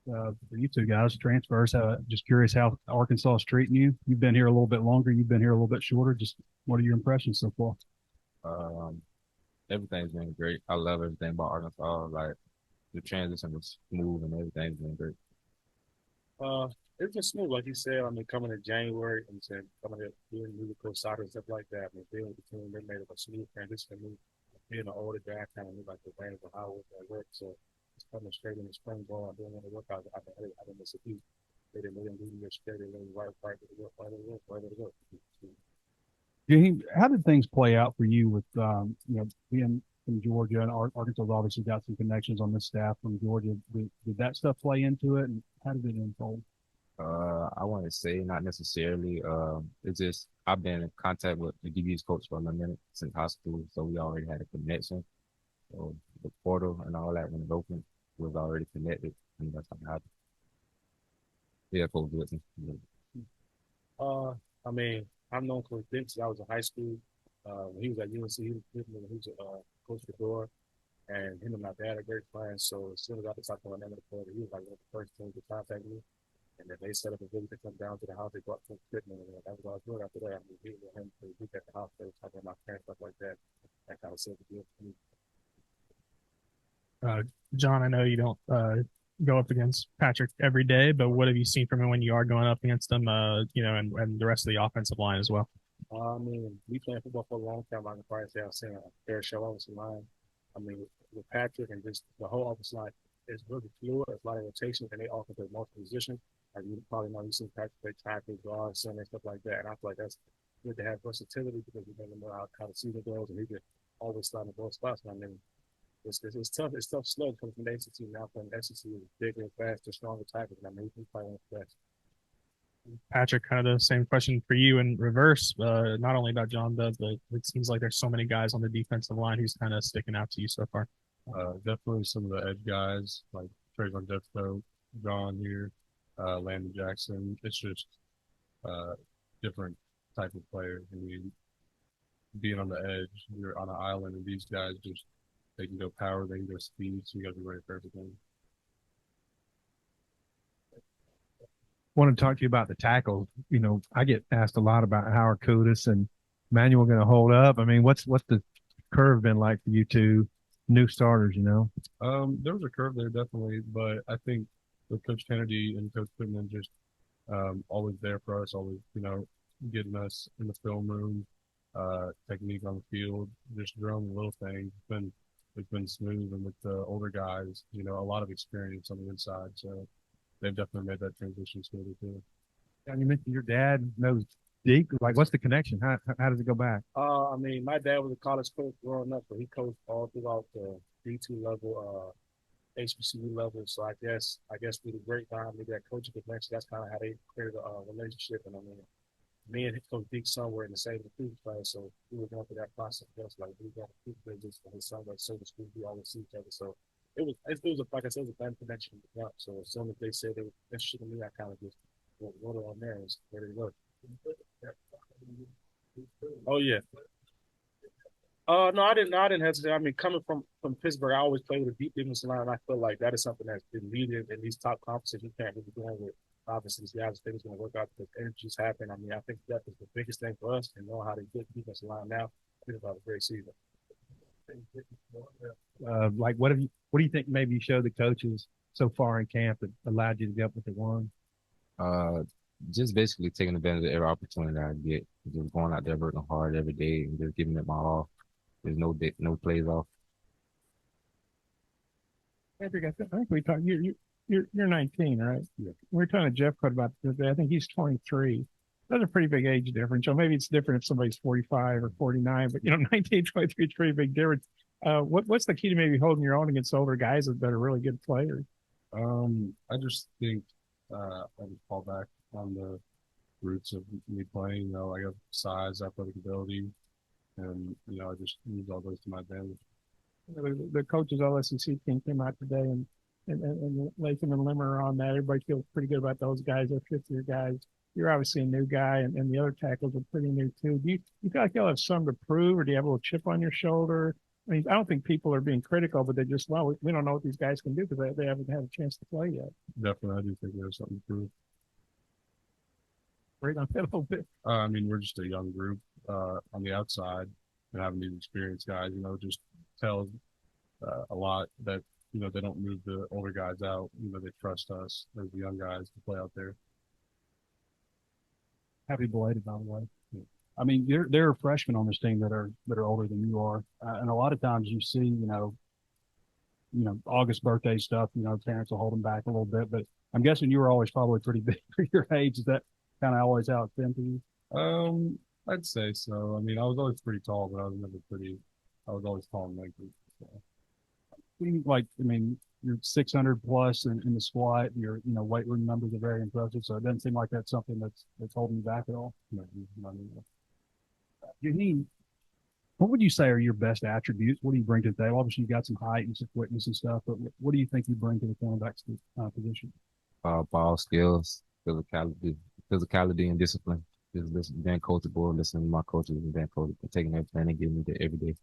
for you two guys, transfers. Just curious how Arkansas is treating you. You've been here a little bit longer. You've been here a little bit shorter. Just what are your impressions so far? Um, Everything's been great. I love everything about Arkansas. Like the transition was smooth and everything's been great. Uh, it's been smooth, like you said. I mean, coming in January and saying coming in doing new coach soccer and stuff like that. I mean, being with the team, they made it a smooth transition for me. Being an older guy, I kind of knew like the range of how it work. So it's coming straight in the spring ball. I didn't want to work out. I didn't miss a beat. They didn't leave me straight. They let me right to the work, right to the work, right to the work. Jaheim, how did things play out for you with being from Georgia and Arkansas? Obviously got some connections on this staff from Georgia. Did that stuff play into it, and how did it unfold? I want to say not necessarily. It's just I've been in contact with the DB's coach for a minute since high school, so we already had a connection. So the portal and all that when it opened was already connected, and that's how it happened. Yeah, Coach Woodson. Uh, I mean, I've known Coach Dick since I was in high school. When he was at UNC, he was a coach for Door, and him and my dad are great friends. So as soon as I decided to name of the player, he was like one of the first teams to contact me. And then they set up a visit to come down to the house. They brought some equipment, and that was all good. After that, I mean, he with him for a week at the house. They were talking about parents, stuff like that. That kind of sealed the deal for me. Uh, John, I know you don't go up against Patrick every day, but what have you seen from him when you are going up against him? And the rest of the offensive line as well. I mean, we playing football for a long time. I can probably say I've seen a fair show offensive line. I mean, with Patrick and just the whole offensive line is really fluid. There's a lot of rotation, and they often play multiple positions. Like you probably know, you see Patrick play tackle, guard, center, stuff like that. And I feel like that's good to have versatility because you never know how the season goes, and he can always slide in both spots. I mean, it's tough. It's tough slug coming from the ACC now. From the SEC is bigger, faster, stronger tackles. And I mean, he's probably one of the best. Patrick, kind of the same question for you in reverse. Not only about John Dove, but it seems like there's so many guys on the defensive line who's kind of sticking out to you so far. Definitely some of the edge guys like Trayvon Defco, John here, Landon Jackson. It's just uh, different type of player. I mean, being on the edge, you're on an island, and these guys just they can go power, they can go speed, so you got to be ready for everything. Want to talk to you about the tackles. I get asked a lot about how are Kutas and Manuel going to hold up. I mean, what's the curve been like for you two new starters? There was a curve there definitely, but I think with Coach Kennedy and Coach Pittman just always there for us, always getting us in the film room, technique on the field, just drilling little things. It's been smooth, and with the older guys, a lot of experience on the inside, so they've definitely made that transition smoother too. And you mentioned your dad knows Deke. Like, what's the connection? How does it go back? I mean, my dad was a college coach growing up, but he coached all throughout the D2 level, HBCU level. So I guess through the grapevine, maybe that coaching connection, that's kind of how they created a relationship. And I mean, me and Coach Deke son were in the same recruiting class, so we were going through that process. Just like we got recruit visits, and his son was service school, we always see each other. So it was like I said, it was a family connection. So as soon as they said they were interested in me, I kind of just wrote it on there and ready to go. Oh yeah. No, I didn't. I didn't hesitate. I mean, coming from Pittsburgh, I always play with a deep defensive line. And I feel like that is something that's been needed in these top conferences. You can't really go in with obviously these guys think it's going to work out because injuries happen. I mean, I think that is the biggest thing for us and knowing how to get defensive line now. I think about a great season. Like, what do you think maybe you showed the coaches so far in camp that allowed you to get up with the one? Uh, just basically taking advantage of every opportunity that I get. Just going out there working hard every day and just giving it my all. There's no plays off. Patrick, I think we talked. You're 19, right? Yeah. We were talking to Jeff about this. I think he's 23. That's a pretty big age difference. So maybe it's different if somebody's 45 or 49, but 19, 23 is pretty big difference. What's the key to maybe holding your own against older guys that are really good players? I just think I just fall back on the roots of me playing. I got size, athletic ability, and I just use all those to my advantage. The coaches all SEC team came out today, and Latham and Limmer are on that. Everybody feels pretty good about those guys. They're fifth-year guys. You're obviously a new guy, and the other tackles are pretty new too. Do you feel like you'll have some to prove, or do you have a little chip on your shoulder? I mean, I don't think people are being critical, but they're just, well, we don't know what these guys can do because they haven't had a chance to play yet. Definitely, I do think there's something to prove. Right on that a little bit. I mean, we're just a young group on the outside, and having these experienced guys, just tells a lot that they don't move the older guys out. They trust us as the young guys to play out there. Happy belated, by the way. I mean, there are freshmen on this team that are older than you are, and a lot of times you see, August birthday stuff. Parents will hold them back a little bit, but I'm guessing you were always probably pretty big for your age. Is that kind of always how it's been for you? I'd say so. I mean, I was always pretty tall, but I was always tall and lanky. So. Like, I mean, you're 600 plus in the squat. Your weight room numbers are very impressive. So it doesn't seem like that's something that's holding you back at all. No, not anymore. Jaheim, what would you say are your best attributes? What do you bring to the table? Obviously, you got some height and some quickness and stuff, but what do you think you bring to the cornerback position? Ball skills, physicality and discipline. Just being coachable, listening to my coaches and being coachable, taking everything and giving me the every day.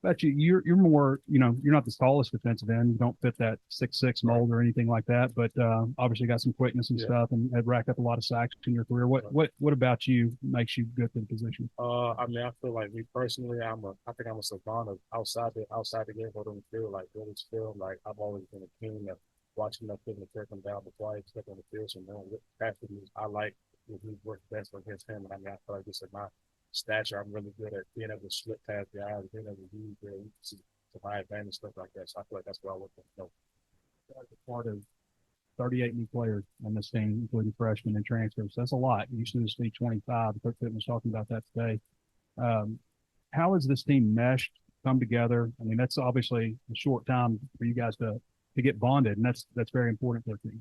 But you're more, you're not the tallest defensive end. You don't fit that 6'6" mold or anything like that. But obviously got some quickness and stuff, and have racked up a lot of sacks in your career. What about you makes you good for the position? I mean, I feel like me personally, I think I'm a savant of outside the game, but on the field, like Billy's field, like I've always been a king of watching that thing and take him down before I step on the field. So knowing what attributes I like, what he works best against him, and I mean, I feel like this is my stature. I'm really good at being able to slip past the eyes, being able to use their to my advantage, stuff like that. So I feel like that's what I look for. Part of 38 new players on this team, including freshmen and transfers. That's a lot. You used to see 25. Coach Pittman was talking about that today. How has this team meshed, come together? I mean, that's obviously a short time for you guys to get bonded, and that's very important for a team.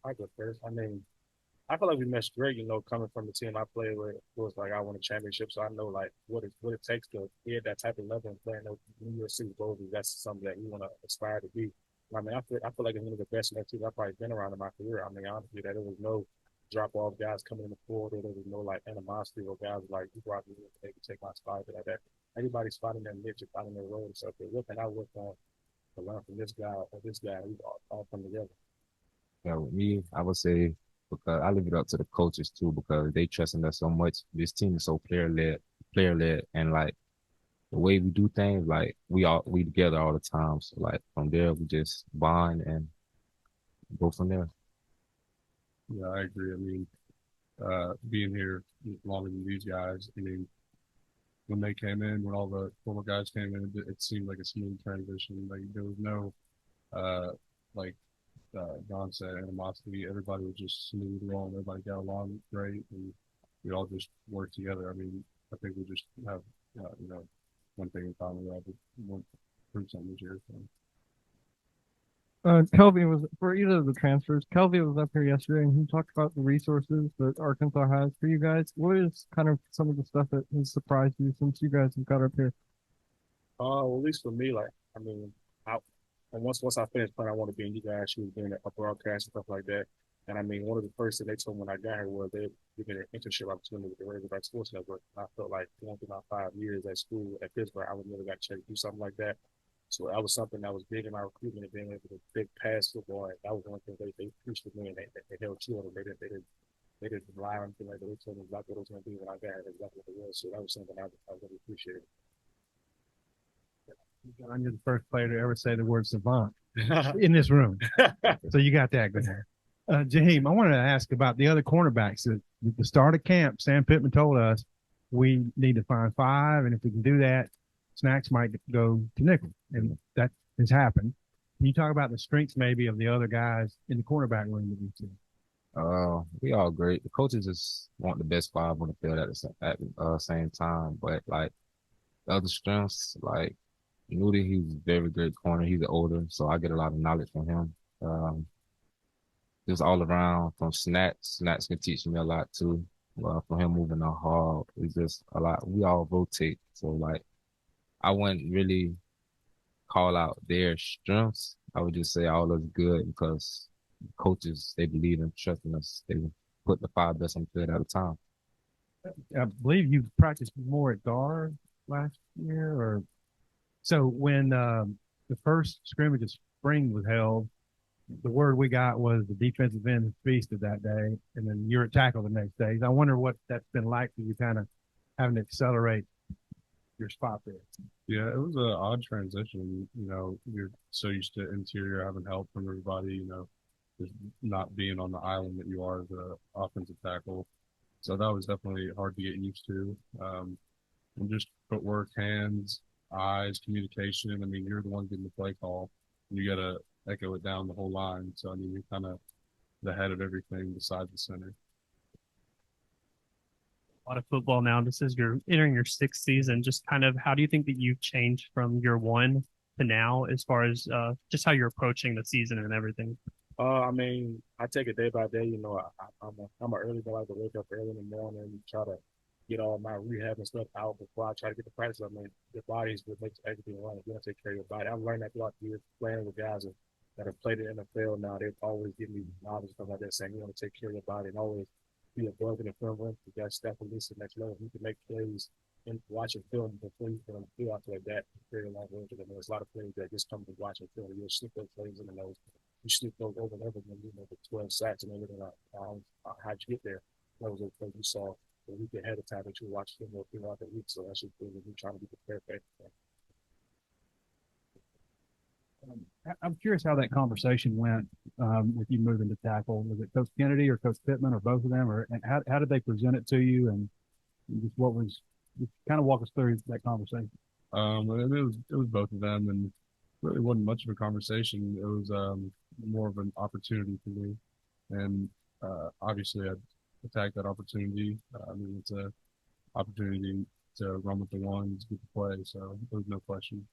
I go first. I mean, I feel like we meshed great, coming from the team I played with. It was like I won a championship, so I know like what it takes to be at that type of level and playing those New York City Bulls. That's something that you want to aspire to be. I mean, I feel like it's one of the best in that team I've probably been around in my career. I mean, honestly, that there was no drop off guys coming in the quarter. There was no like animosity or guys like you brought me in, they can take my spot like that. Everybody's finding their niche and finding their role. So if they're looking, I work on to learn from this guy or this guy. We all come together. Yeah, with me, I would say because I leave it up to the coaches too because they trust in us so much. This team is so player led, and like the way we do things, like we together all the time. So like from there, we just bond and go from there. Yeah, I agree. I mean, being here longer than these guys, I mean, when they came in, when all the former guys came in, it seemed like a smooth transition. Like there was no, like Don said, animosity. Everybody was just smooth along. Everybody got along great, and we all just worked together. I mean, I think we just have, one thing in common. We all just want to prove something this year. So. Kelvin was for either of the transfers. Kelvin was up here yesterday and he talked about the resources that Arkansas has for you guys. What is kind of some of the stuff that has surprised you since you guys have got up here? Well, at least for me, like I mean, once I finished playing, I want to be in you guys. She was doing a broadcast and stuff like that. And I mean, one of the first things they told me when I got here was they gave me an internship opportunity with the Razorback Sports Network. And I felt like going through my 5 years at school at Pittsburgh, I would never got a chance to do something like that. So that was something that was big in my recruitment and being able to big pass football. And that was one thing they preached with me and they held true on it. They didn't lie or anything like that. They told me exactly what it was going to be when I got here, exactly what it was. So that was something I really appreciated. John, you're the first player to ever say the word savant in this room. So you got that good there. Jaheim, I wanted to ask about the other cornerbacks. At the start of camp, Sam Pittman told us we need to find 5, and if we can do that, Snacks might go to nickel, and that has happened. Can you talk about the strengths maybe of the other guys in the cornerback room that we see? We all great. The coaches just want the best 5 on the field at the same time, but like the other strengths, like Nudie, he's a very great corner. He's older, so I get a lot of knowledge from him. Just all around from Snacks. Snacks can teach me a lot too. From him moving on hard, it's just a lot. We all rotate, so like I wouldn't really call out their strengths. I would just say all is good because coaches, they believe in trusting us. They put the 5 best on the field at a time. I believe you practiced more at guard last year, or so when the first scrimmage of spring was held, the word we got was the defensive end feasted that day, and then you're at tackle the next day. I wonder what that's been like for you, kind of having to accelerate your spot there. Yeah, it was an odd transition. You know, you're so used to interior having help from everybody, you know, just not being on the island that you are as a offensive tackle. So that was definitely hard to get used to. And just footwork, hands, eyes, communication. I mean, you're the one getting the play call. And you got to echo it down the whole line. So, I mean, you're kind of the head of everything besides the center. A lot of football now. This is you're entering your sixth season. Just kind of how do you think that you've changed from year one to now as far as just how you're approaching the season and everything? I mean, I take it day by day. You know, I'm an early guy. I like to wake up early in the morning and try to get all my rehab and stuff out before I try to get to practice. I mean, your body is what makes everything run. If you don't take care of your body, I've learned that throughout the years playing with guys that have played in the NFL now. They've always given me knowledge and stuff like that, saying you want to take care of your body and always be above in the film room. You got to step at least the next level. You can make plays and watching film before you can feel out like that. Very long range. I mean, there's a lot of plays that just come from watching film. You'll slip those plays in the nose. You slip those over and over again. You know, the 12 sacks and everything. How'd you get there? Those are things you saw a week ahead of time that you watch film throughout the week. So that's just things that you're trying to be prepared for everything. I'm curious how that conversation went with you moving to tackle. Was it Coach Kennedy or Coach Pittman or both of them, or and how did they present it to you, and just what was just kind of walk us through that conversation? It was both of them, and really wasn't much of a conversation. It was more of an opportunity for me, and obviously I attacked that opportunity. I mean, it's a opportunity to run with the ones, get to play, so there was no question.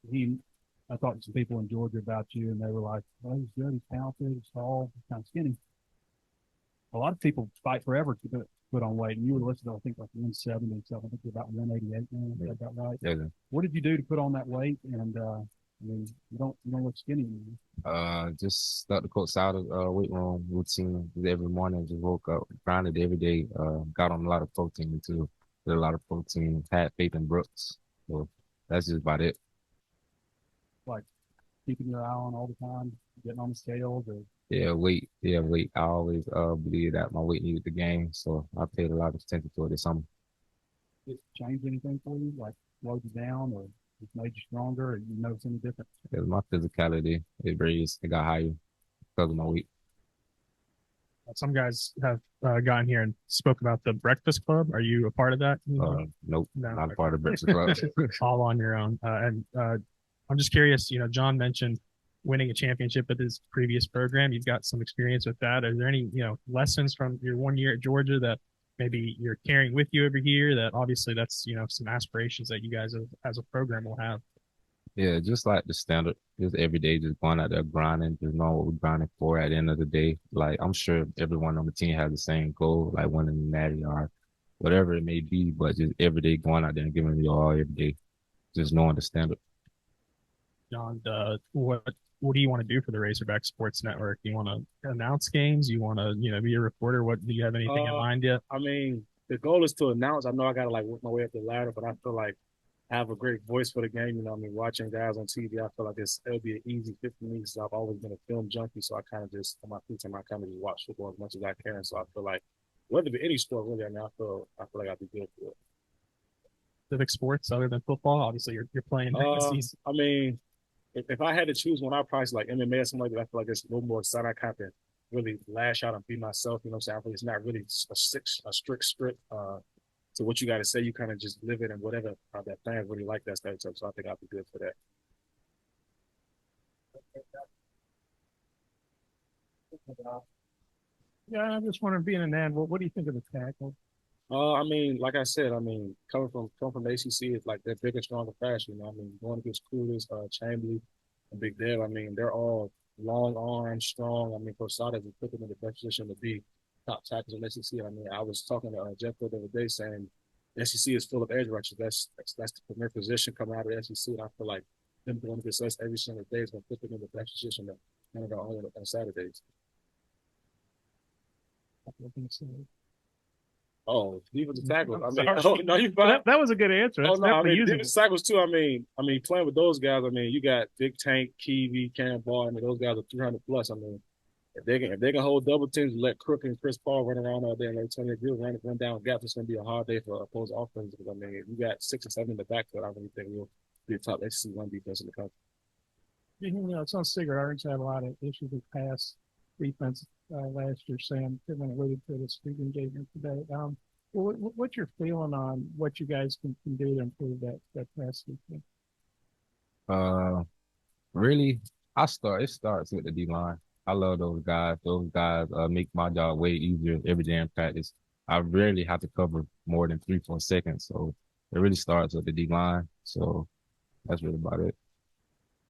I talked to some people in Georgia about you, and they were like, "Well, he's good. He's talented. He's tall. He's kind of skinny." A lot of people fight forever to put on weight, and you were listed, I think, like 170. So I think you're about 188 now. Is that about right? Yeah. What did you do to put on that weight? And I mean, you don't look skinny anymore. Just stuck the coach out of weight room routine every morning. Just woke up, grinded every day. Got on a lot of protein too. Did a lot of protein. Had faith in Brooks. So that's just about it. Like keeping your eye on all the time, getting on the scales, or Yeah, weight. Yeah, weight. I always believe that my weight needed the game, so I paid a lot of attention to it this summer. it change anything for you? Like slowed you down, or just made you stronger, or you notice any difference? Because my physicality, it raised, it got higher because of my weight. Some guys have gotten here and spoke about the Breakfast Club. Are you a part of that? Nope, No. not a part of Breakfast Club. All on your own. I'm just curious, John mentioned winning a championship with his previous program. You've got some experience with that. Are there any, lessons from your 1 year at Georgia that maybe you're carrying with you every year that obviously that's, some aspirations that you guys as a program will have? Yeah, just like the standard, just every day, just going out there grinding, just knowing what we're grinding for at the end of the day. Like, I'm sure everyone on the team has the same goal, like winning the natty or whatever it may be, but just every day going out there and giving it your all every day, just knowing the standard. John, what do you want to do for the Razorback Sports Network? Do you want to announce games? You want to, be a reporter? What do you have anything in mind yet? I mean, the goal is to announce. I know I got to work my way up the ladder, but I feel like I have a great voice for the game. Watching guys on TV, I feel like it'll be an easy fit for me because I've always been a film junkie. So I kind of just, on my free time, I kind of just watch football as much as I can. So I feel like whether it be any sport, really, I feel like I'd be good for it. Civic sports other than football? Obviously, you're playing during the season. I mean, if I had to choose one, I'd probably like MMA or something like that. I feel like it's a little more exciting. I kind of really lash out and be myself. You know what I'm saying? I feel it's not really a strict script to what you got to say. You kind of just live it and whatever that fans really like that stuff. So I think I'll be good for that. Yeah, I just want to be in an end. What do you think of the tackle? I mean, like I said, coming from the ACC is like they're big and strong and fast. Going against Kutas, Chamberlain, and Big Dev. They're all long arms, strong. Posada has put them in the best position to be top tackles in the SEC. I was talking to Jeff the other day saying the SEC is full of edge rushers. That's the premier position coming out of the SEC. And I feel like them going against us every single day is going to put them in the best position to handle their own on Saturdays. Oh, defensive tackles. I mean, Sorry. oh no, you fine. That was a good answer. Oh That's no, I definitely mean usable. defensive tackles too. I mean playing with those guys. I mean, you got Big Tank, Kiwi, Cannonball. I mean, those guys are 300 plus. I mean, if they can hold double teams, and let Crook and Chris Paul run around all day and let Tony Gill run down gaps, it's going to be a hard day for opposing offense. Because I mean, if you got 6 or 7 in the backfield, I really think we'll be a top SEC1 defense in the country. You know, it's on Sigurd. Arkansas had a lot of issues with pass defense last year. Sam Pittman alluded to the speaking engagement today. What's your feeling on what you guys can do to improve that pass defense? Really, it starts with the D line. I love those guys. Those guys make my job way easier every day in practice. I rarely have to cover more than 3-4 seconds. So it really starts with the D line. So that's really about it.